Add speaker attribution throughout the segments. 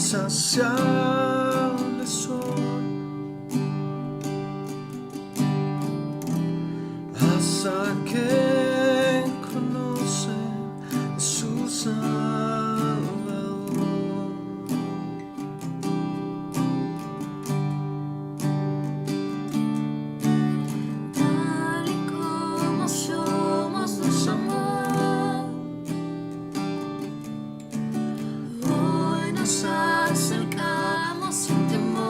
Speaker 1: insaciable soy, hasta que conoce a su Salvador.
Speaker 2: Tal y como somos nos amó. Hoy nos acercamos sin temor.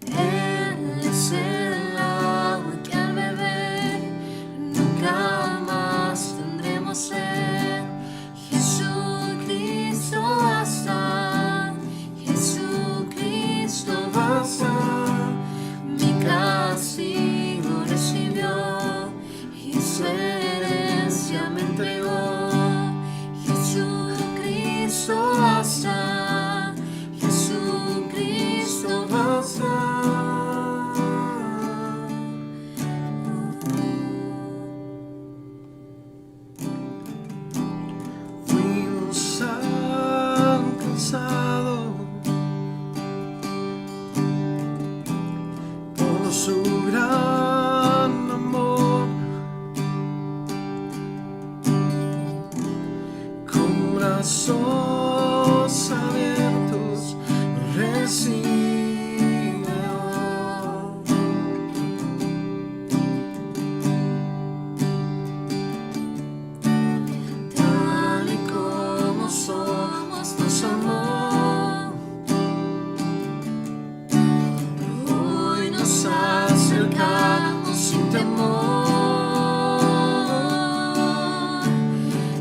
Speaker 2: Él es el agua que al beber nunca más tendremos sed. Jesucristo basta, Jesucristo basta. Mi castigo recibió y su herencia me entregó. Jesucristo basta, Jesucristo basta.
Speaker 1: Fuimos alcanzados por su gran amor, con brazos abiertos nos recibe hoy.
Speaker 2: Tal y como somos nos amó. Hoy nos acercamos sin temor.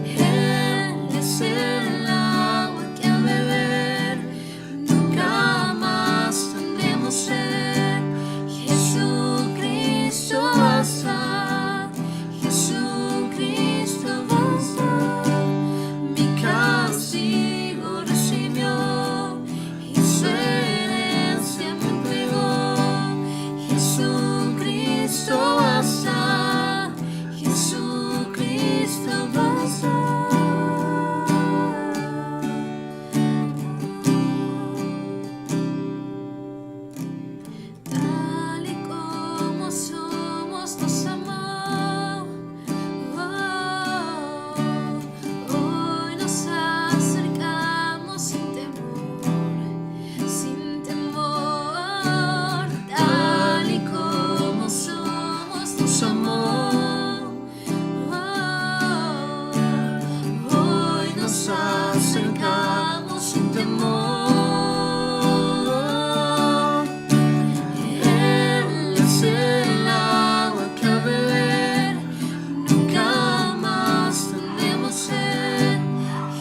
Speaker 2: Él es el agua que al beber nunca más tendremos sed. Jesucristo basta, Jesucristo basta. Mi castigo recibió y su herencia me entregó. Jesucristo basta, Jesucristo basta. Tal y como somos nos amó. Hoy nos acercamos sin temor, sin temor. Tal y como somos nos amó. Hoy nos acercamos sin temor. Él es el agua que al beber nunca más tendremos sed.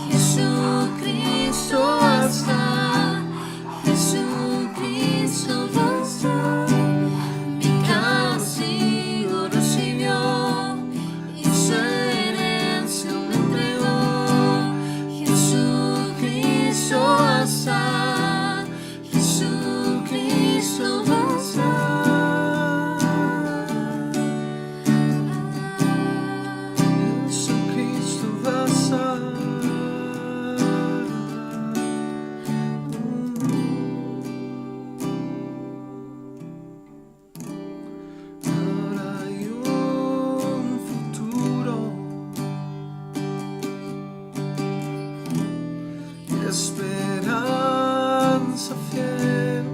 Speaker 2: Jesucristo basta, Jesucristo basta. Mi castigo recibió y su herencia me entregó. Jesucristo basta, Jesucristo basta.
Speaker 1: Jesucristo basta. Ahora hay un futuro y esperanza fiel.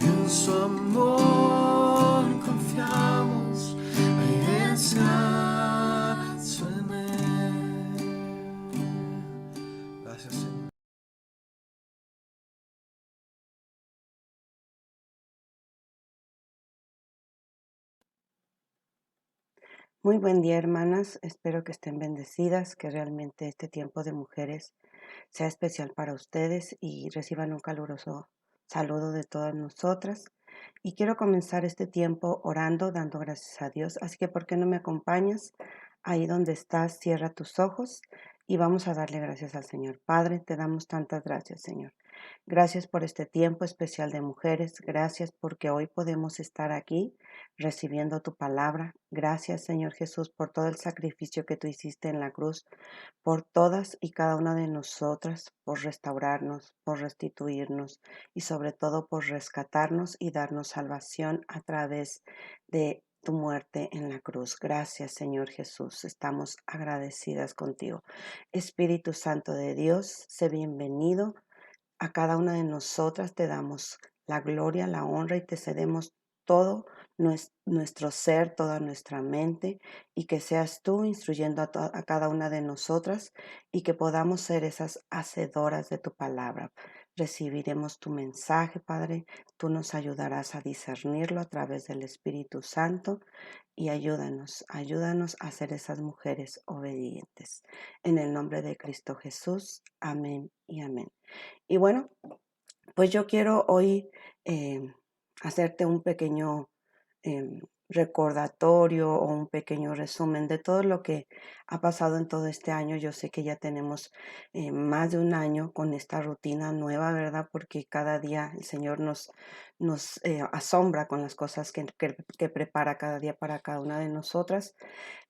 Speaker 1: En su amor confiamos, hay descanso en él. Gracias, Señor.
Speaker 3: Muy buen día, hermanas. Espero que estén bendecidas, que realmente este tiempo de mujeres sea especial para ustedes y reciban un caluroso saludo de todas nosotras. Y quiero comenzar este tiempo orando, dando gracias a Dios. Así que, ¿por qué no me acompañas? Ahí donde estás, cierra tus ojos y vamos a darle gracias al Señor. Padre, te damos tantas gracias, Señor. Gracias por este tiempo especial de mujeres. Gracias porque hoy podemos estar aquí recibiendo tu palabra. Gracias, Señor Jesús, por todo el sacrificio que tú hiciste en la cruz, por todas y cada una de nosotras, por restaurarnos, por restituirnos y sobre todo por rescatarnos y darnos salvación a través de tu muerte en la cruz. Gracias, Señor Jesús. Estamos agradecidas contigo. Espíritu Santo de Dios, sé bienvenido a cada una de nosotras. Te damos la gloria, la honra y te cedemos todo nuestro ser, toda nuestra mente, y que seas tú instruyendo a cada una de nosotras y que podamos ser esas hacedoras de tu palabra. Recibiremos tu mensaje, Padre. Tú nos ayudarás a discernirlo a través del Espíritu Santo y ayúdanos a ser esas mujeres obedientes. En el nombre de Cristo Jesús. Amén y amén. Y bueno, pues yo quiero hoy hacerte un pequeño recordatorio o un pequeño resumen de todo lo que ha pasado en todo este año. Yo sé que ya tenemos más de un año con esta rutina nueva, ¿verdad? Porque cada día el Señor nos asombra con las cosas que prepara cada día para cada una de nosotras,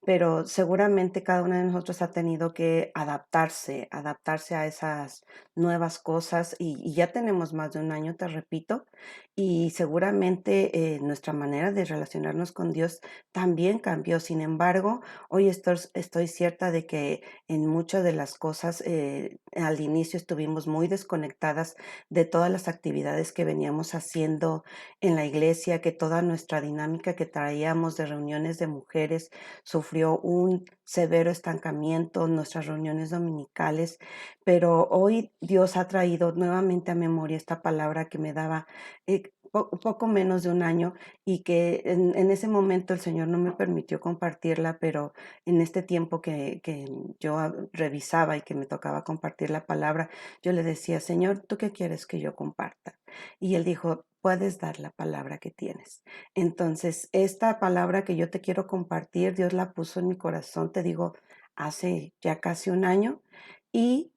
Speaker 3: pero seguramente cada una de nosotros ha tenido que adaptarse a esas nuevas cosas y ya tenemos más de un año, te repito, y seguramente nuestra manera de relacionarnos con Dios también cambió. Sin embargo, hoy estoy cierta de que en muchas de las cosas al inicio estuvimos muy desconectadas de todas las actividades que veníamos haciendo en la iglesia, que toda nuestra dinámica que traíamos de reuniones de mujeres sufrió un severo estancamiento en nuestras reuniones dominicales, pero hoy Dios ha traído nuevamente a memoria esta palabra que me daba poco menos de un año y que en ese momento el Señor no me permitió compartirla, pero en este tiempo que yo revisaba y que me tocaba compartir la palabra, yo le decía, Señor, ¿tú qué quieres que yo comparta? Y Él dijo, puedes dar la palabra que tienes. Entonces, esta palabra que yo te quiero compartir, Dios la puso en mi corazón, te digo, hace ya casi un año y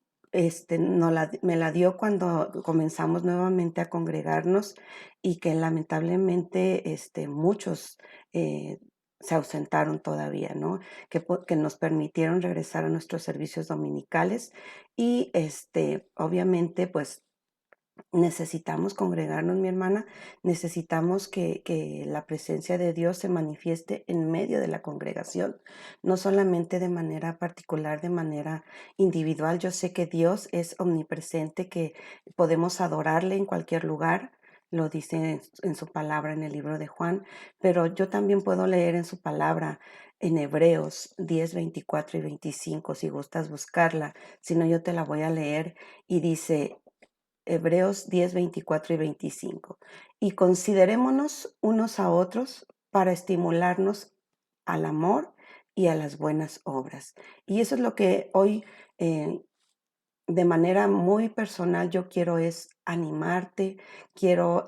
Speaker 3: me la dio cuando comenzamos nuevamente a congregarnos y que lamentablemente muchos se ausentaron todavía, ¿no? Que nos permitieron regresar a nuestros servicios dominicales y obviamente pues necesitamos congregarnos, mi hermana, necesitamos que la presencia de Dios se manifieste en medio de la congregación, no solamente de manera particular, de manera individual. Yo sé que Dios es omnipresente, que podemos adorarle en cualquier lugar. Lo dice en su palabra en el libro de Juan, pero yo también puedo leer en su palabra en Hebreos 10, 24 y 25, si gustas buscarla, si no yo te la voy a leer y dice, Hebreos 10, 24 y 25. Y considerémonos unos a otros para estimularnos al amor y a las buenas obras. Y eso es lo que hoy eh, de manera muy personal yo quiero es animarte, quiero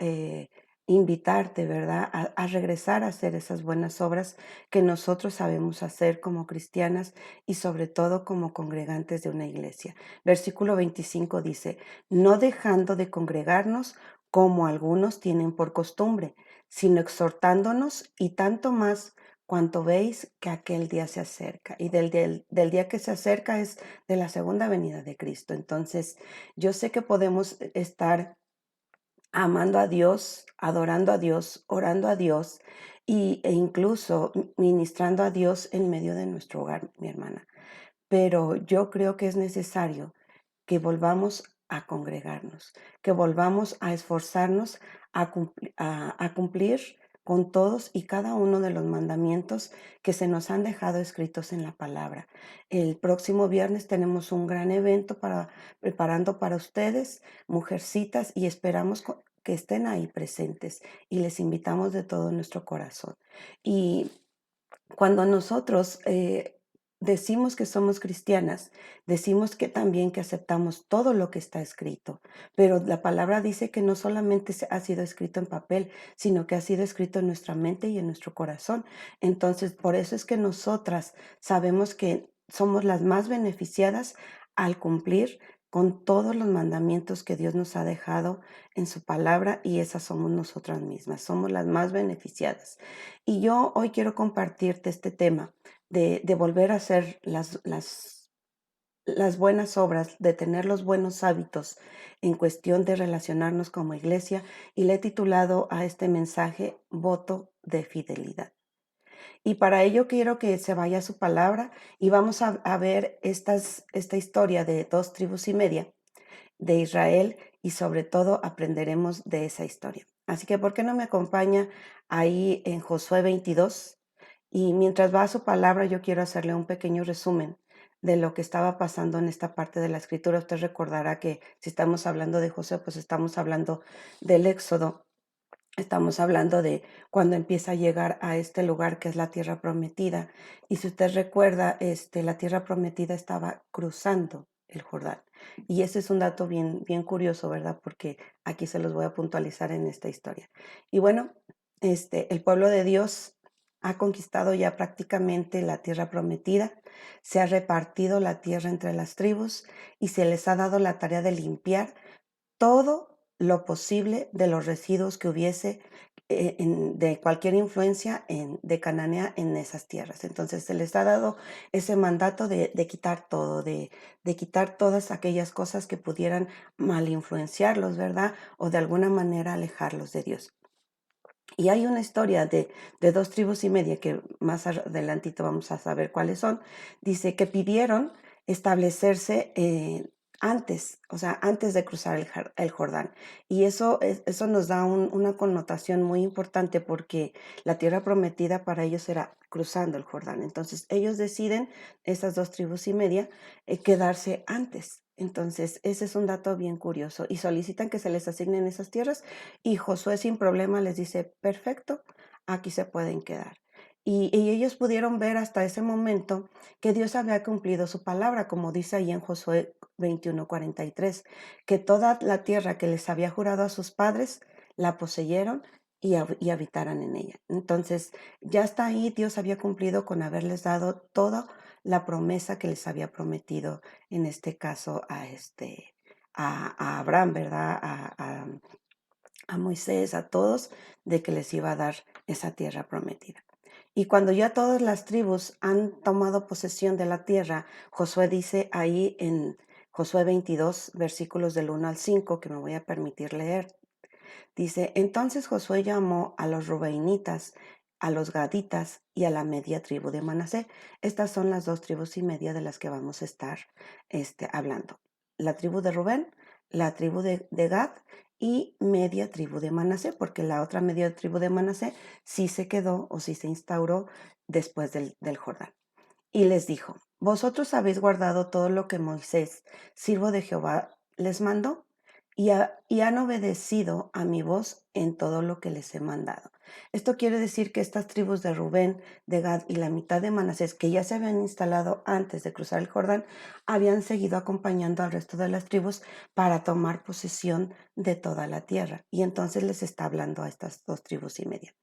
Speaker 3: invitarte, ¿verdad? A regresar a hacer esas buenas obras que nosotros sabemos hacer como cristianas y sobre todo como congregantes de una iglesia. Versículo 25 dice, no dejando de congregarnos como algunos tienen por costumbre, sino exhortándonos y tanto más cuanto veis que aquel día se acerca. Y del día que se acerca es de la segunda venida de Cristo. Entonces, yo sé que podemos estar amando a Dios, adorando a Dios, orando a Dios e incluso ministrando a Dios en medio de nuestro hogar, mi hermana. Pero yo creo que es necesario que volvamos a congregarnos, que volvamos a esforzarnos a cumplir con todos y cada uno de los mandamientos que se nos han dejado escritos en la palabra. El próximo viernes tenemos un gran evento preparando para ustedes, mujercitas, y esperamos que estén ahí presentes y les invitamos de todo nuestro corazón. Y cuando nosotros decimos que somos cristianas, decimos que también que aceptamos todo lo que está escrito, pero la palabra dice que no solamente ha sido escrito en papel, sino que ha sido escrito en nuestra mente y en nuestro corazón. Entonces, por eso es que nosotras sabemos que somos las más beneficiadas al cumplir con todos los mandamientos que Dios nos ha dejado en su palabra y esas somos nosotras mismas, somos las más beneficiadas. Y yo hoy quiero compartirte este tema de volver a hacer las buenas obras, de tener los buenos hábitos en cuestión de relacionarnos como iglesia y le he titulado a este mensaje Voto de Fidelidad. Y para ello quiero que se vaya a su palabra y vamos a ver esta historia de 2 tribus y media de Israel y sobre todo aprenderemos de esa historia. Así que, ¿por qué no me acompaña ahí en Josué 22? Y mientras va a su palabra, yo quiero hacerle un pequeño resumen de lo que estaba pasando en esta parte de la escritura. Usted recordará que si estamos hablando de Josué, pues estamos hablando del Éxodo. Estamos hablando de cuando empieza a llegar a este lugar que es la tierra prometida. Y si usted recuerda, la tierra prometida estaba cruzando el Jordán. Y ese es un dato bien, bien curioso, ¿verdad? Porque aquí se los voy a puntualizar en esta historia. Y bueno, el pueblo de Dios ha conquistado ya prácticamente la tierra prometida, se ha repartido la tierra entre las tribus y se les ha dado la tarea de limpiar todo lo posible de los residuos que hubiese de cualquier influencia de Cananea en esas tierras. Entonces se les ha dado ese mandato de quitar todo, de quitar todas aquellas cosas que pudieran mal influenciarlos, ¿verdad? O de alguna manera alejarlos de Dios. Y hay una historia de 2 tribus y media que más adelantito vamos a saber cuáles son. Dice que pidieron establecerse antes, o sea, antes de cruzar el Jordán. Y eso nos da una connotación muy importante porque la tierra prometida para ellos era cruzando el Jordán. Entonces ellos deciden, esas 2 tribus y media, quedarse antes. Entonces ese es un dato bien curioso y solicitan que se les asignen esas tierras y Josué sin problema les dice, perfecto, aquí se pueden quedar. Y ellos pudieron ver hasta ese momento que Dios había cumplido su palabra, como dice ahí en Josué 21:43, que toda la tierra que les había jurado a sus padres, la poseyeron y habitaran en ella. Entonces, ya hasta ahí Dios había cumplido con haberles dado toda la promesa que les había prometido, en este caso a Abraham, ¿verdad? A Moisés, a todos, de que les iba a dar esa tierra prometida. Y cuando ya todas las tribus han tomado posesión de la tierra, Josué dice ahí en Josué 22, versículos del 1 al 5, que me voy a permitir leer. Dice, entonces Josué llamó a los Rubeinitas, a los Gaditas y a la media tribu de Manasé. Estas son las 2 tribus y media de las que vamos a estar hablando. La tribu de Rubén, la tribu de Gad y media tribu de Manasé, porque la otra media tribu de Manasé sí se quedó o sí se instauró después del Jordán. Y les dijo, vosotros habéis guardado todo lo que Moisés, siervo de Jehová, les mandó y han obedecido a mi voz en todo lo que les he mandado. Esto quiere decir que estas tribus de Rubén, de Gad y la mitad de Manasés, que ya se habían instalado antes de cruzar el Jordán, habían seguido acompañando al resto de las tribus para tomar posesión de toda la tierra. Y entonces les está hablando a estas 2 tribus y media.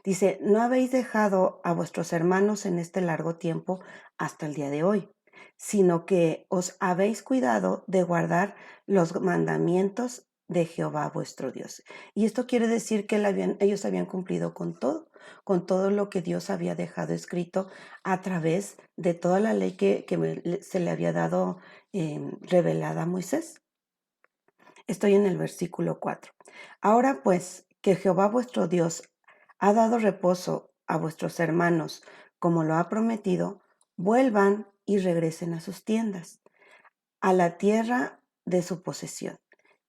Speaker 3: Dice, no habéis dejado a vuestros hermanos en este largo tiempo hasta el día de hoy, sino que os habéis cuidado de guardar los mandamientos de Jehová vuestro Dios. Y esto quiere decir que ellos habían cumplido con todo lo que Dios había dejado escrito a través de toda la ley que se le había dado revelada a Moisés. Estoy en el versículo 4. Ahora pues, que Jehová vuestro Dios ha dado reposo a vuestros hermanos, como lo ha prometido, vuelvan y regresen a sus tiendas, a la tierra de su posesión,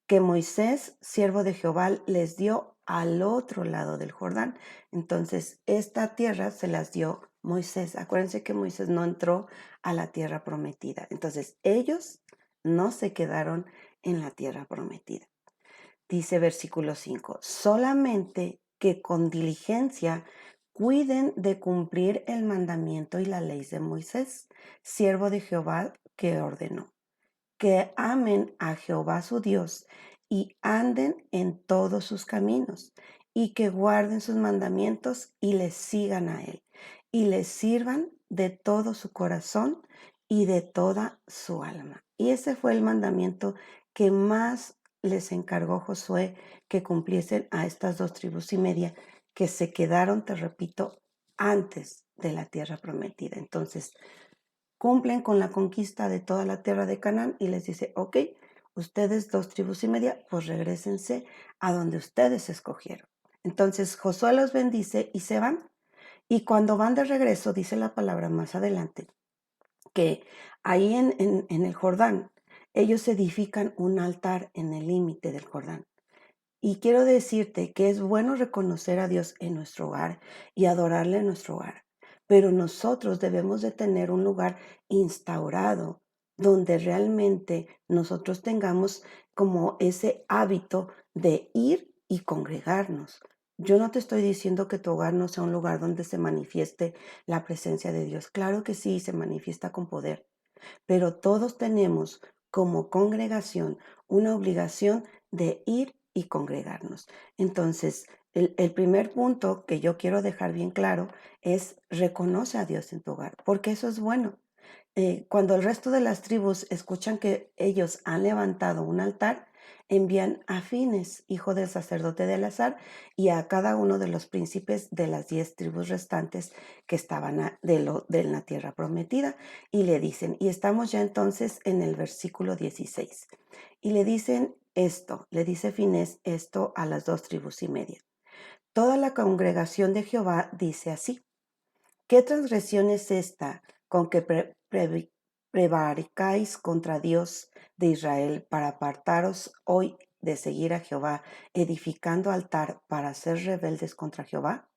Speaker 3: que Moisés, siervo de Jehová, les dio al otro lado del Jordán. Entonces, esta tierra se las dio Moisés. Acuérdense que Moisés no entró a la tierra prometida. Entonces, ellos no se quedaron en la tierra prometida. Dice versículo 5, solamente que con diligencia cuiden de cumplir el mandamiento y la ley de Moisés, siervo de Jehová, que ordenó, que amen a Jehová su Dios y anden en todos sus caminos y que guarden sus mandamientos y les sigan a él y les sirvan de todo su corazón y de toda su alma. Y ese fue el mandamiento que más les encargó Josué que cumpliesen a estas 2 tribus y media que se quedaron, te repito, antes de la tierra prometida. Entonces, cumplen con la conquista de toda la tierra de Canaán y les dice, ok, ustedes 2 tribus y media, pues regrésense a donde ustedes escogieron. Entonces Josué los bendice y se van. Y cuando van de regreso, dice la palabra más adelante, que ahí en el Jordán, ellos edifican un altar en el límite del Jordán. Y quiero decirte que es bueno reconocer a Dios en nuestro hogar y adorarle en nuestro hogar, pero nosotros debemos de tener un lugar instaurado donde realmente nosotros tengamos como ese hábito de ir y congregarnos. Yo no te estoy diciendo que tu hogar no sea un lugar donde se manifieste la presencia de Dios. Claro que sí, se manifiesta con poder, pero todos tenemos como congregación una obligación de ir y congregarnos. Entonces, el primer punto que yo quiero dejar bien claro es reconoce a Dios en tu hogar, porque eso es bueno. Cuando el resto de las tribus escuchan que ellos han levantado un altar, envían a Fines, hijo del sacerdote de Eleazar, y a cada uno de los príncipes de las 10 tribus restantes que estaban de la tierra prometida, y le dicen, y estamos ya entonces en el versículo 16, y le dicen esto, le dice Fines esto a las 2 tribus y media. Toda la congregación de Jehová dice así: ¿qué transgresión es esta con que prevaricáis contra Dios de Israel para apartaros hoy de seguir a Jehová, edificando altar para ser rebeldes contra Jehová?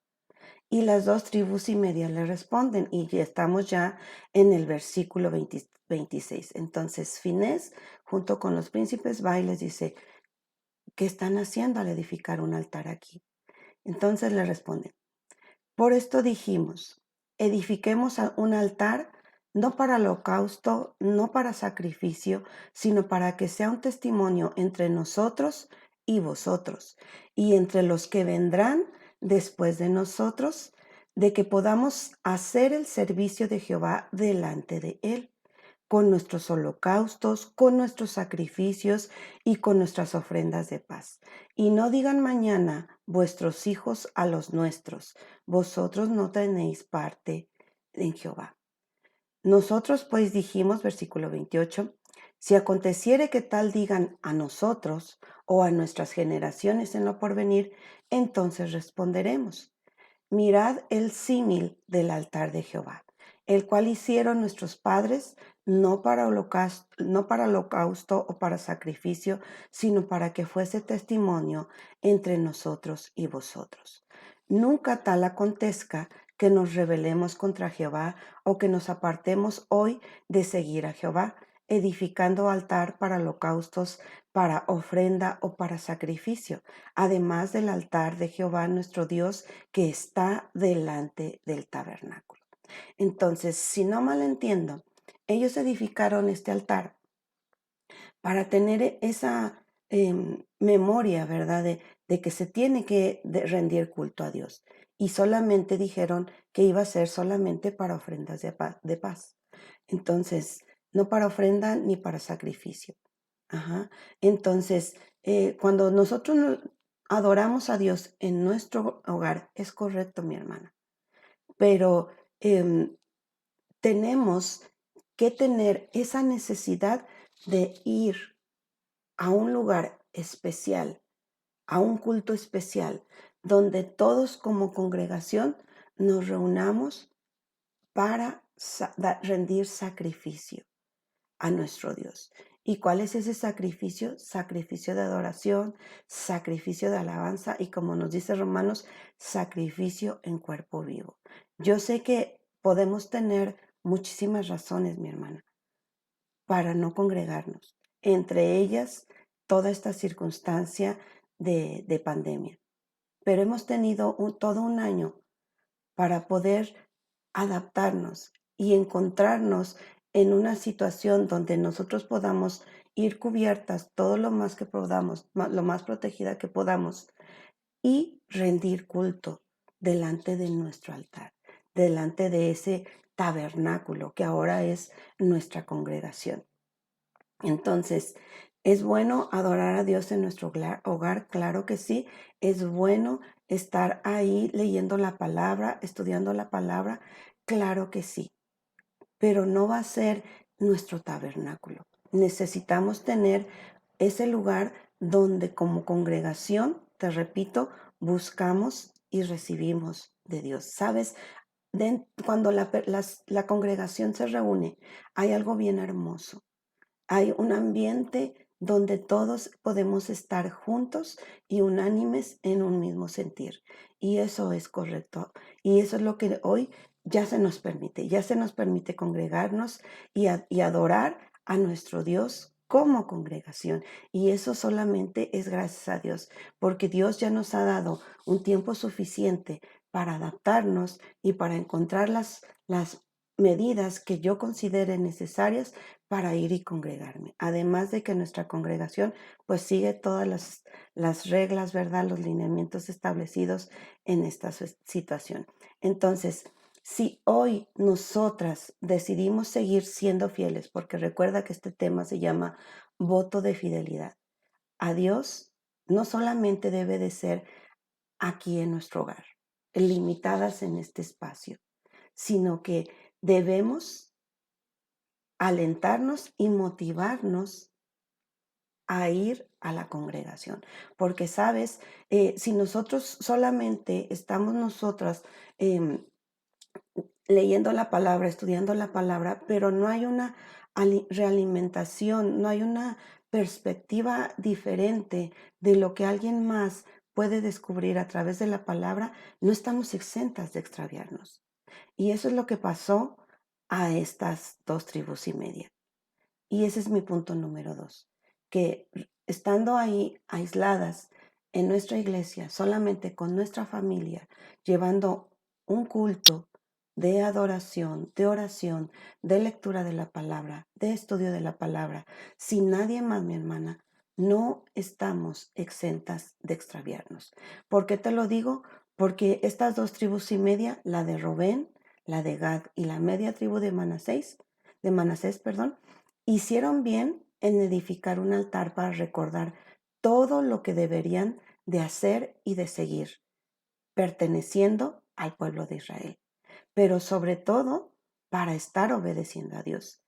Speaker 3: Y las 2 tribus y media le responden, y ya estamos ya en el versículo 26. Entonces Finés, junto con los príncipes, va y les dice, ¿qué están haciendo al edificar un altar aquí? Entonces le responden, por esto dijimos, edifiquemos un altar no para holocausto, no para sacrificio, sino para que sea un testimonio entre nosotros y vosotros, y entre los que vendrán después de nosotros, de que podamos hacer el servicio de Jehová delante de él con nuestros holocaustos, con nuestros sacrificios y con nuestras ofrendas de paz. Y no digan mañana vuestros hijos a los nuestros, vosotros no tenéis parte en Jehová. Nosotros pues dijimos, versículo 28, si aconteciere que tal digan a nosotros o a nuestras generaciones en lo porvenir, entonces responderemos. Mirad el símil del altar de Jehová, el cual hicieron nuestros padres, no para holocausto o para sacrificio, sino para que fuese testimonio entre nosotros y vosotros. Nunca tal acontezca que nos rebelemos contra Jehová o que nos apartemos hoy de seguir a Jehová, edificando altar para holocaustos, para ofrenda o para sacrificio, además del altar de Jehová nuestro Dios que está delante del tabernáculo. Entonces, si no mal entiendo, ellos edificaron este altar para tener esa memoria, ¿verdad? De que se tiene que rendir culto a Dios. Y solamente dijeron que iba a ser solamente para ofrendas de paz. Entonces, no para ofrenda ni para sacrificio. Ajá. Entonces, cuando nosotros adoramos a Dios en nuestro hogar, es correcto, mi hermana, pero em, tenemos que tener esa necesidad de ir a un lugar especial, a un culto especial, donde todos como congregación nos reunamos para rendir sacrificio a nuestro Dios. ¿Y cuál es ese sacrificio? Sacrificio de adoración, sacrificio de alabanza y, como nos dice Romanos, sacrificio en cuerpo vivo. Yo sé que podemos tener muchísimas razones, mi hermana, para no congregarnos, entre ellas toda esta circunstancia de pandemia. Pero hemos tenido todo un año para poder adaptarnos y encontrarnos en una situación donde nosotros podamos ir cubiertas todo lo más que podamos, lo más protegida que podamos, y rendir culto delante de nuestro altar, delante de ese tabernáculo que ahora es nuestra congregación. Entonces, ¿es bueno adorar a Dios en nuestro hogar? Claro que sí. Es bueno estar ahí leyendo la palabra, estudiando la palabra. Claro que sí, pero no va a ser nuestro tabernáculo. Necesitamos tener ese lugar donde como congregación, te repito, buscamos y recibimos de Dios. ¿Sabes? Cuando la congregación se reúne, hay algo bien hermoso. Hay un ambiente donde todos podemos estar juntos y unánimes en un mismo sentir. Y eso es correcto. Y eso es lo que hoy ya se nos permite. Ya se nos permite congregarnos y adorar a nuestro Dios como congregación. Y eso solamente es gracias a Dios, porque Dios ya nos ha dado un tiempo suficiente para adaptarnos y para encontrar las medidas que yo considere necesarias para ir y congregarme. Además de que nuestra congregación pues sigue todas las reglas, ¿verdad? Los lineamientos establecidos en esta situación. Entonces, si hoy nosotras decidimos seguir siendo fieles, porque recuerda que este tema se llama voto de fidelidad a Dios, no solamente debe de ser aquí en nuestro hogar, limitadas en este espacio, sino que debemos alentarnos y motivarnos a ir a la congregación. Porque, sabes, si nosotros solamente estamos nosotras em, leyendo la palabra, estudiando la palabra, pero no hay una realimentación, no hay una perspectiva diferente de lo que alguien más puede descubrir a través de la palabra, no estamos exentas de extraviarnos. Y eso es lo que pasó a estas 2,5 tribus. Y ese es mi punto número 2, que estando ahí aisladas en nuestra iglesia, solamente con nuestra familia, llevando un culto de adoración, de oración, de lectura de la palabra, de estudio de la palabra, sin nadie más, mi hermana, no estamos exentas de extraviarnos. ¿Por qué te lo digo? Porque estas 2,5 tribus, la de Robén, la de Gad y la media tribu de Manasés, perdón, hicieron bien en edificar un altar para recordar todo lo que deberían de hacer y de seguir, perteneciendo al pueblo de Israel, pero sobre todo para estar obedeciendo a Dios.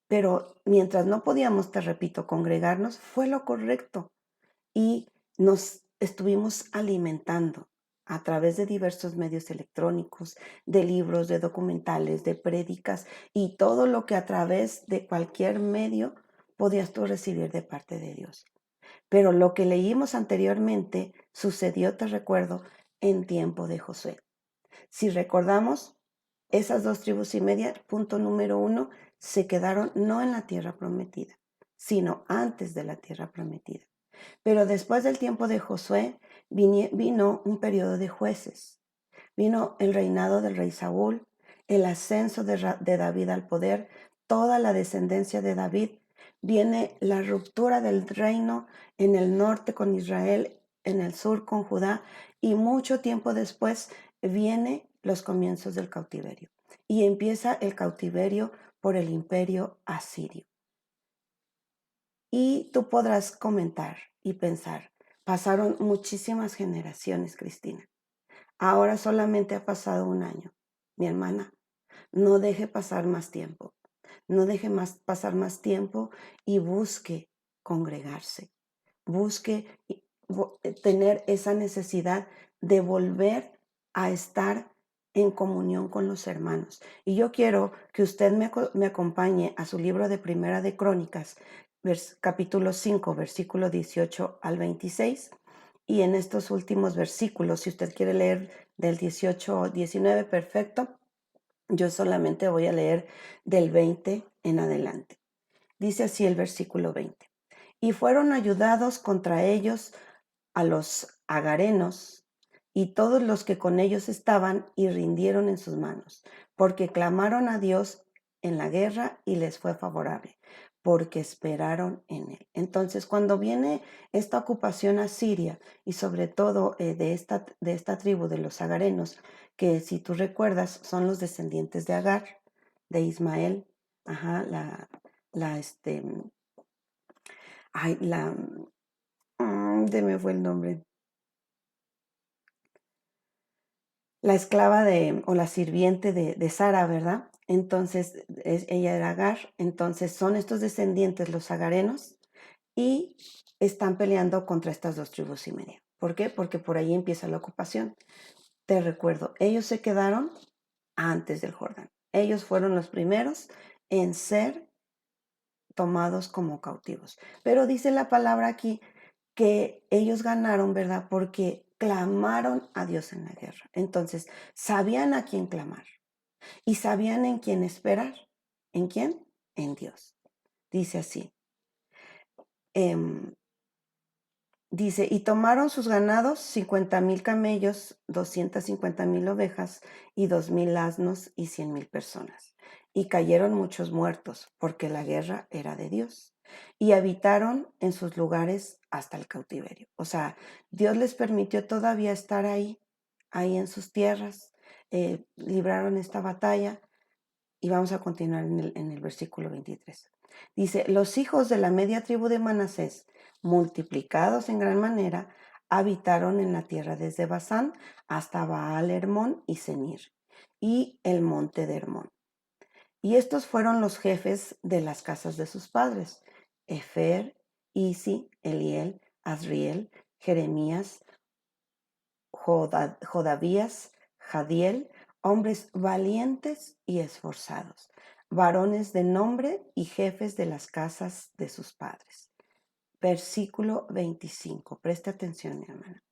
Speaker 3: Pero mientras no podíamos, te repito, congregarnos, fue lo correcto y nos estuvimos alimentando a través de diversos medios electrónicos, de libros, de documentales, de prédicas y todo lo que a través de cualquier medio podías tú recibir de parte de Dios. Pero lo que leímos anteriormente sucedió, te recuerdo, en tiempo de Josué. Si recordamos, esas 2,5 tribus, punto número 1, se quedaron no en la tierra prometida, sino antes de la tierra prometida. Pero después del tiempo de Josué vino un periodo de jueces. Vino el reinado del rey Saúl, el ascenso de David al poder, toda la descendencia de David. Viene la ruptura del reino en el norte con Israel, en el sur con Judá, y mucho tiempo después viene los comienzos del cautiverio. Y empieza el cautiverio por el imperio asirio. Y tú podrás comentar y pensar, pasaron muchísimas generaciones, Cristina. Ahora solamente ha pasado un año. Mi hermana, no deje pasar más tiempo. No deje pasar más tiempo y busque congregarse. Busque tener esa necesidad de volver a estar en comunión con los hermanos. Y yo quiero que usted me acompañe a su libro de Primera de Crónicas, capítulo 5, versículo 18 al 26. Y en estos últimos versículos, si usted quiere leer del 18 al 19, perfecto. Yo solamente voy a leer del 20 en adelante. Dice así el versículo 20. Y fueron ayudados contra ellos a los agarenos y todos los que con ellos estaban y rindieron en sus manos, porque clamaron a Dios en la guerra y les fue favorable, porque esperaron en él. Entonces, cuando viene esta ocupación asiria y sobre todo de esta tribu de los agarenos, que si tú recuerdas son los descendientes de Agar, de Ismael, la la, ay, la, se me fue el nombre, la esclava o la sirviente de Sara, ¿verdad? Entonces, ella era Agar, entonces son estos descendientes, los agarenos, y están peleando contra estas dos tribus y media. ¿Por qué? Porque por ahí empieza la ocupación. Te recuerdo, ellos se quedaron antes del Jordán. Ellos fueron los primeros en ser tomados como cautivos. Pero dice la palabra aquí que ellos ganaron, ¿verdad? Porque clamaron a Dios en la guerra. Entonces, sabían a quién clamar y sabían en quién esperar. ¿En quién? En Dios. Dice así. Dice, y tomaron sus ganados 50,000 camellos, 250,000 ovejas y 2,000 asnos y 100,000 personas. Y cayeron muchos muertos, porque la guerra era de Dios. Y habitaron en sus lugares hasta el cautiverio. O sea, Dios les permitió todavía estar ahí en sus tierras. Libraron esta batalla. Y vamos a continuar en el versículo 23. Dice, los hijos de la media tribu de Manasés, multiplicados en gran manera, habitaron en la tierra desde Basán hasta Baal Hermón y Senir, y el monte de Hermón. Y estos fueron los jefes de las casas de sus padres: Efer, Isi, Eliel, Azriel, Jeremías, Jodavías, Jadiel, hombres valientes y esforzados, varones de nombre y jefes de las casas de sus padres. Versículo 25. Presta atención, mi hermana.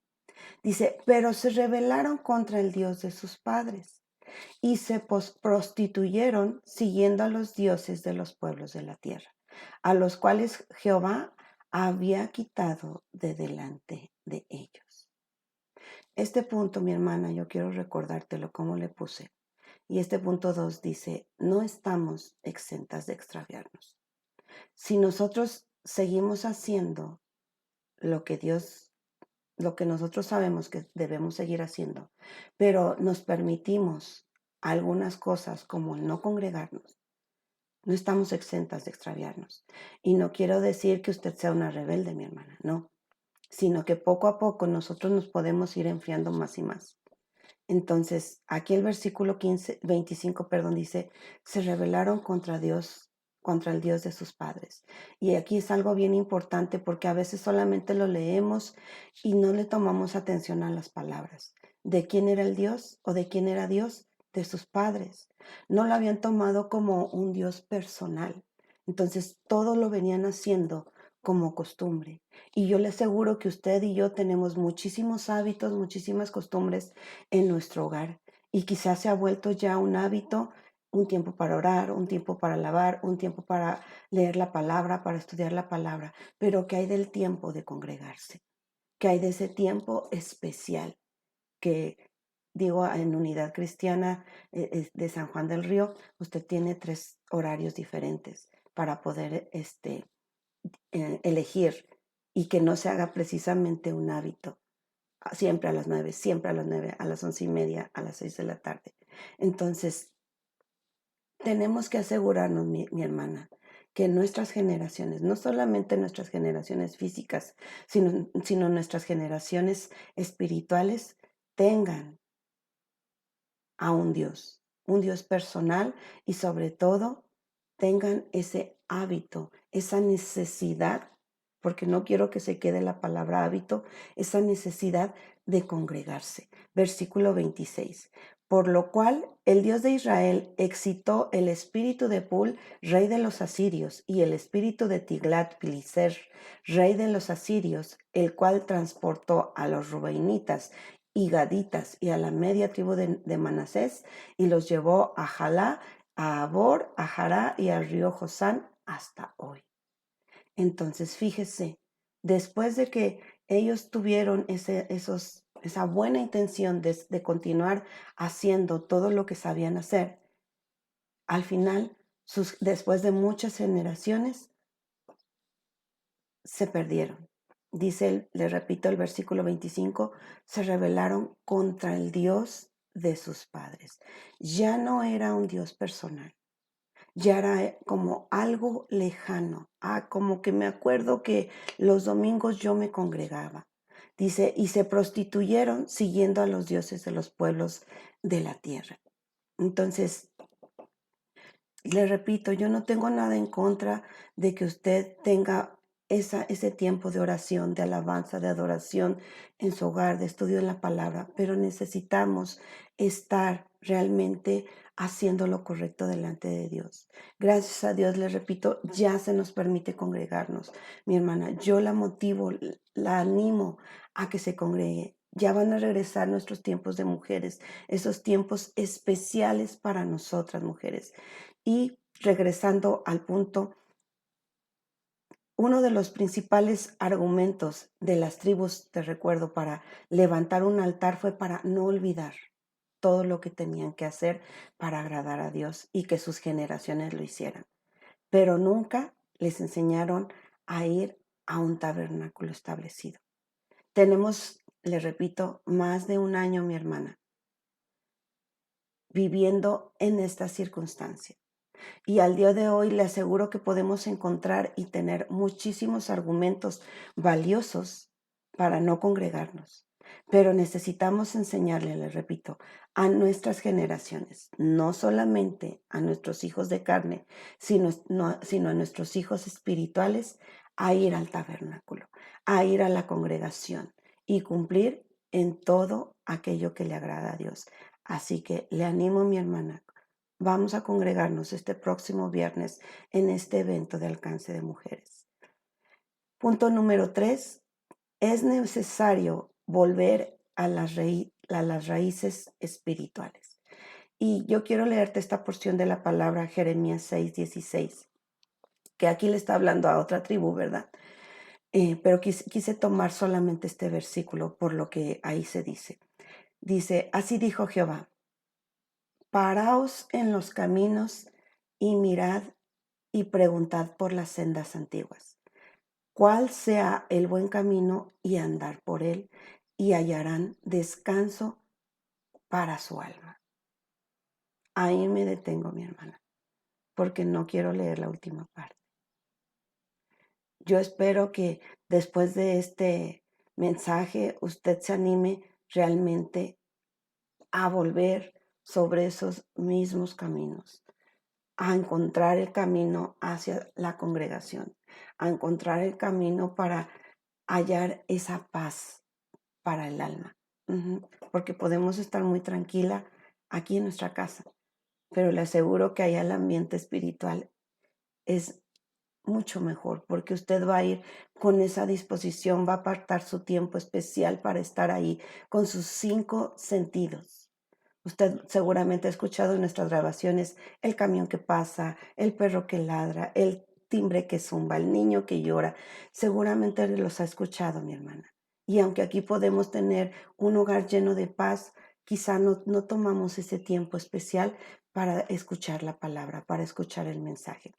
Speaker 3: Dice, pero se rebelaron contra el Dios de sus padres y se prostituyeron siguiendo a los dioses de los pueblos de la tierra, a los cuales Jehová había quitado de delante de ellos. Este punto, mi hermana, yo quiero recordártelo como le puse. Y este punto 2 dice, no estamos exentas de extraviarnos. Si nosotros seguimos haciendo lo que nosotros sabemos que debemos seguir haciendo, pero nos permitimos algunas cosas como el no congregarnos, no estamos exentas de extraviarnos. Y no quiero decir que usted sea una rebelde, mi hermana, no, sino que poco a poco nosotros nos podemos ir enfriando más y más. Entonces, aquí el versículo 25, dice, se rebelaron contra Dios, contra el Dios de sus padres. Y aquí es algo bien importante porque a veces solamente lo leemos y no le tomamos atención a las palabras. ¿De quién era el Dios o de quién era Dios? De sus padres. No lo habían tomado como un Dios personal. Entonces, todo lo venían haciendo como costumbre. Y yo le aseguro que usted y yo tenemos muchísimos hábitos, muchísimas costumbres en nuestro hogar. Y quizás se ha vuelto ya un hábito, un tiempo para orar, un tiempo para alabar, un tiempo para leer la palabra, para estudiar la palabra. Pero ¿qué hay del tiempo de congregarse? ¿Qué hay de ese tiempo especial que, digo, en Unidad Cristiana de San Juan del Río, usted tiene 3 horarios diferentes para poder elegir y que no se haga precisamente un hábito? Siempre a las 9, siempre a las 9, a las 11:30, a las 6 de la tarde. Entonces, tenemos que asegurarnos, mi hermana, que nuestras generaciones, no solamente nuestras generaciones físicas, sino nuestras generaciones espirituales, tengan a un Dios personal, y sobre todo tengan ese hábito, esa necesidad, porque no quiero que se quede la palabra hábito, esa necesidad de congregarse. Versículo 26. Por lo cual el Dios de Israel excitó el espíritu de Pul, rey de los asirios, y el espíritu de Tiglat-Pileser, rey de los asirios, el cual transportó a los rubeinitas y gaditas y a la media tribu de Manasés, y los llevó a Jalá, a Abor, a Jará y al río Josán hasta hoy. Entonces, fíjese, después de que ellos tuvieron esa buena intención de continuar haciendo todo lo que sabían hacer, al final, después de muchas generaciones, se perdieron. Dice, le repito el versículo 25, se rebelaron contra el Dios de sus padres. Ya no era un Dios personal. ya era como algo lejano. Como que me acuerdo que los domingos yo me congregaba. Dice, y se prostituyeron siguiendo a los dioses de los pueblos de la tierra. Entonces, le repito, yo no tengo nada en contra de que usted tenga ese tiempo de oración, de alabanza, de adoración en su hogar, de estudio de la palabra, pero necesitamos estar realmente haciendo lo correcto delante de Dios. Gracias a Dios, le repito, ya se nos permite congregarnos. Mi hermana, yo la motivo, la animo a que se congregue. Ya van a regresar nuestros tiempos de mujeres, esos tiempos especiales para nosotras mujeres. Y regresando al punto, uno de los principales argumentos de las tribus, te recuerdo, para levantar un altar fue para no olvidar todo lo que tenían que hacer para agradar a Dios y que sus generaciones lo hicieran. Pero nunca les enseñaron a ir a un tabernáculo establecido. Tenemos, le repito, más de un año, mi hermana, viviendo en esta circunstancia. Y al día de hoy le aseguro que podemos encontrar y tener muchísimos argumentos valiosos para no congregarnos. Pero necesitamos enseñarle, le repito, a nuestras generaciones, no solamente a nuestros hijos de carne, sino a nuestros hijos espirituales, a ir al tabernáculo, a ir a la congregación y cumplir en todo aquello que le agrada a Dios. Así que le animo, mi hermana, vamos a congregarnos este próximo viernes en este evento de alcance de mujeres. Punto número 3. Es necesario volver a las raíces espirituales. Y yo quiero leerte esta porción de la palabra Jeremías 6:16, que aquí le está hablando a otra tribu, ¿verdad? Pero quise tomar solamente este versículo por lo que ahí se dice. Dice, así dijo Jehová, paraos en los caminos y mirad y preguntad por las sendas antiguas, cuál sea el buen camino y andar por él, y hallarán descanso para su alma. Ahí me detengo, mi hermana, porque no quiero leer la última parte. Yo espero que después de este mensaje usted se anime realmente a volver sobre esos mismos caminos, a encontrar el camino hacia la congregación, a encontrar el camino para hallar esa paz para el alma. Porque podemos estar muy tranquila aquí en nuestra casa, pero le aseguro que allá el ambiente espiritual es mucho mejor, porque usted va a ir con esa disposición, va a apartar su tiempo especial para estar ahí con sus 5 sentidos. Usted seguramente ha escuchado en nuestras grabaciones el camión que pasa, el perro que ladra, el timbre que zumba, el niño que llora. Seguramente los ha escuchado, mi hermana. Y aunque aquí podemos tener un hogar lleno de paz, quizá no tomamos ese tiempo especial para escuchar la palabra, para escuchar el mensaje.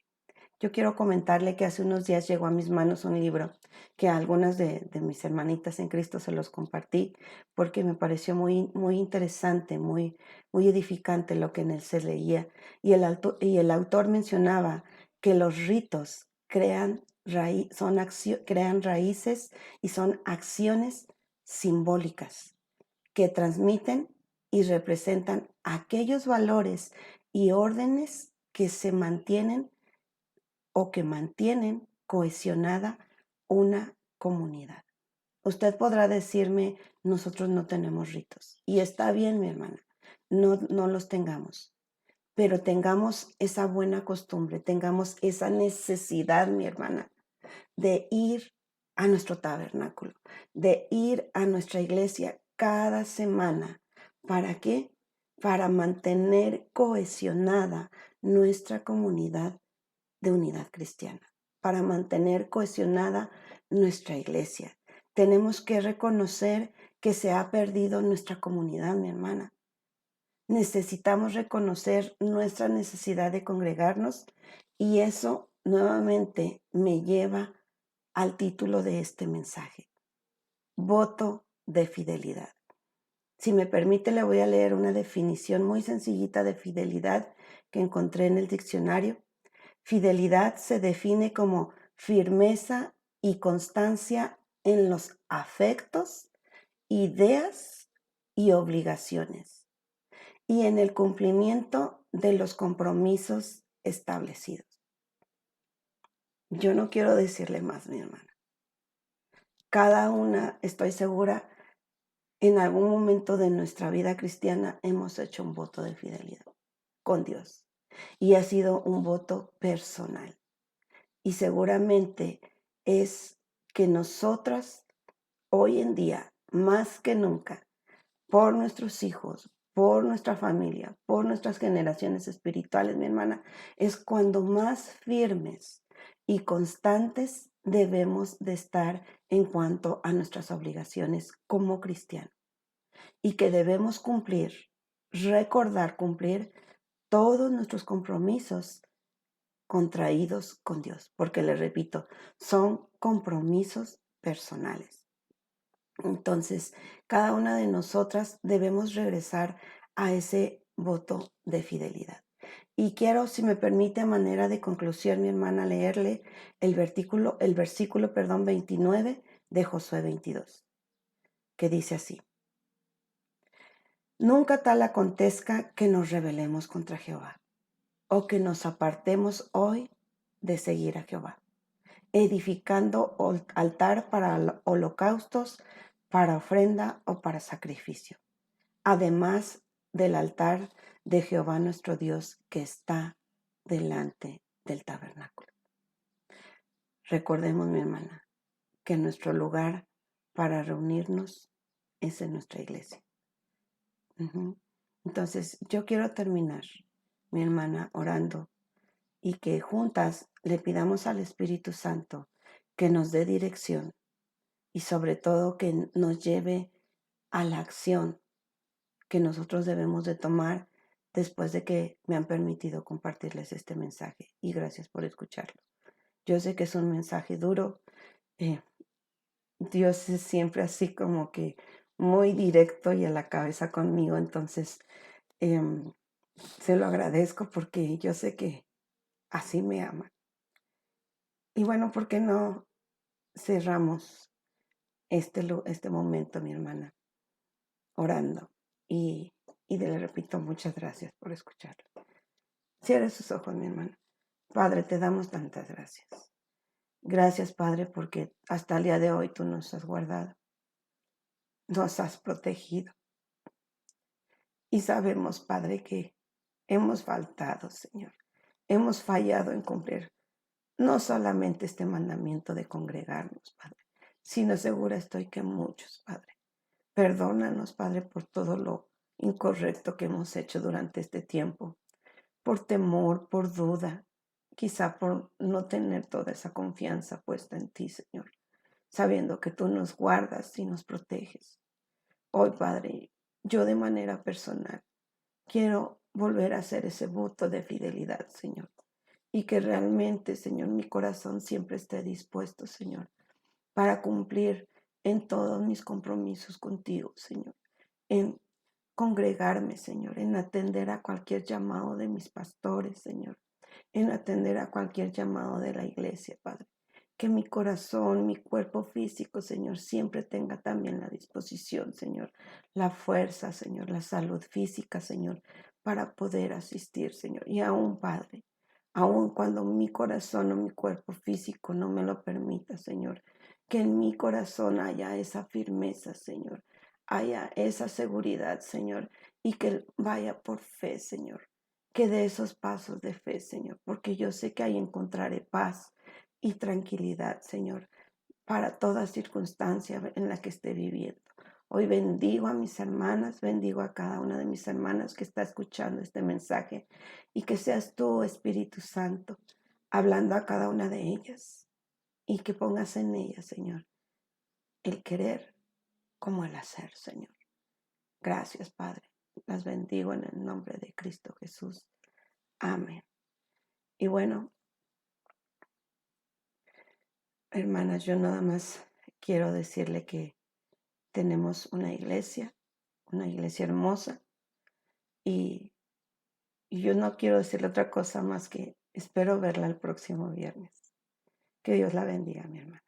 Speaker 3: Yo quiero comentarle que hace unos días llegó a mis manos un libro que a algunas de mis hermanitas en Cristo se los compartí porque me pareció muy, muy interesante, muy edificante lo que en él se leía. Y el autor mencionaba que los ritos crean raíces y son acciones simbólicas que transmiten y representan aquellos valores y órdenes que se mantienen o que mantienen cohesionada una comunidad. Usted podrá decirme, nosotros no tenemos ritos. Y está bien, mi hermana, no los tengamos. Pero tengamos esa buena costumbre, tengamos esa necesidad, mi hermana, de ir a nuestro tabernáculo, de ir a nuestra iglesia cada semana. ¿Para qué? Para mantener cohesionada nuestra comunidad de unidad cristiana, para mantener cohesionada nuestra iglesia. Tenemos que reconocer que se ha perdido nuestra comunidad, mi hermana. Necesitamos reconocer nuestra necesidad de congregarnos y eso nuevamente me lleva al título de este mensaje, voto de fidelidad. Si me permite, le voy a leer una definición muy sencillita de fidelidad que encontré en el diccionario Fidelidad se define como firmeza y constancia en los afectos, ideas y obligaciones, y en el cumplimiento de los compromisos establecidos. Yo no quiero decirle más, mi hermana. Cada una, estoy segura, en algún momento de nuestra vida cristiana hemos hecho un voto de fidelidad con Dios y ha sido un voto personal. Y seguramente es que nosotras hoy en día, más que nunca, por nuestros hijos, por nuestra familia, por nuestras generaciones espirituales, mi hermana, es cuando más firmes y constantes debemos de estar en cuanto a nuestras obligaciones como cristianos y que debemos cumplir, recordar cumplir todos nuestros compromisos contraídos con Dios, porque le repito, son compromisos personales. Entonces, cada una de nosotras debemos regresar a ese voto de fidelidad. Y quiero, si me permite, a manera de conclusión, mi hermana, leerle el versículo, 29 de Josué 22, que dice así: Nunca tal acontezca que nos rebelemos contra Jehová, o que nos apartemos hoy de seguir a Jehová, edificando altar para holocaustos, para ofrenda o para sacrificio, además del altar de Jehová nuestro Dios que está delante del tabernáculo. Recordemos, mi hermana, que nuestro lugar para reunirnos es en nuestra iglesia. Entonces, yo quiero terminar, mi hermana, orando y que juntas le pidamos al Espíritu Santo que nos dé dirección y sobre todo que nos lleve a la acción que nosotros debemos de tomar después de que me han permitido compartirles este mensaje. Y gracias por escucharlo. Yo sé que es un mensaje duro. Dios es siempre así como que muy directo y a la cabeza conmigo. Entonces, se lo agradezco porque yo sé que así me ama. Y bueno, ¿por qué no cerramos este momento, mi hermana, orando? Y le repito, muchas gracias por escucharlo. Cierre sus ojos, mi hermana. Padre, te damos tantas gracias. Gracias, Padre, porque hasta el día de hoy tú nos has guardado, nos has protegido. Y sabemos, Padre, que hemos faltado, Señor. Hemos fallado en cumplir no solamente este mandamiento de congregarnos, Padre, sino segura estoy que muchos, Padre. Perdónanos, Padre, por todo lo incorrecto que hemos hecho durante este tiempo, por temor, por duda, quizá por no tener toda esa confianza puesta en ti, Señor, sabiendo que tú nos guardas y nos proteges. Hoy, Padre, yo de manera personal quiero volver a hacer ese voto de fidelidad, Señor, y que realmente, Señor, mi corazón siempre esté dispuesto, Señor, para cumplir en todos mis compromisos contigo, Señor, en congregarme, Señor, en atender a cualquier llamado de mis pastores, Señor, en atender a cualquier llamado de la iglesia, Padre. Que mi corazón, mi cuerpo físico, Señor, siempre tenga también la disposición, Señor, la fuerza, Señor, la salud física, Señor, para poder asistir, Señor. Y aún, Padre, aún cuando mi corazón o mi cuerpo físico no me lo permita, Señor, que en mi corazón haya esa firmeza, Señor, haya esa seguridad, Señor, y que vaya por fe, Señor, que de esos pasos de fe, Señor, porque yo sé que ahí encontraré paz y tranquilidad, Señor, para toda circunstancia en la que esté viviendo. Hoy bendigo a mis hermanas, bendigo a cada una de mis hermanas que está escuchando este mensaje y que seas tú, Espíritu Santo, hablando a cada una de ellas y que pongas en ellas, Señor, el querer como el hacer, Señor. Gracias, Padre. Las bendigo en el nombre de Cristo Jesús. Amén. Y bueno, hermanas, yo nada más quiero decirle que tenemos una iglesia hermosa y yo no quiero decirle otra cosa más que Espero verla el próximo viernes. Que Dios la bendiga, mi hermana.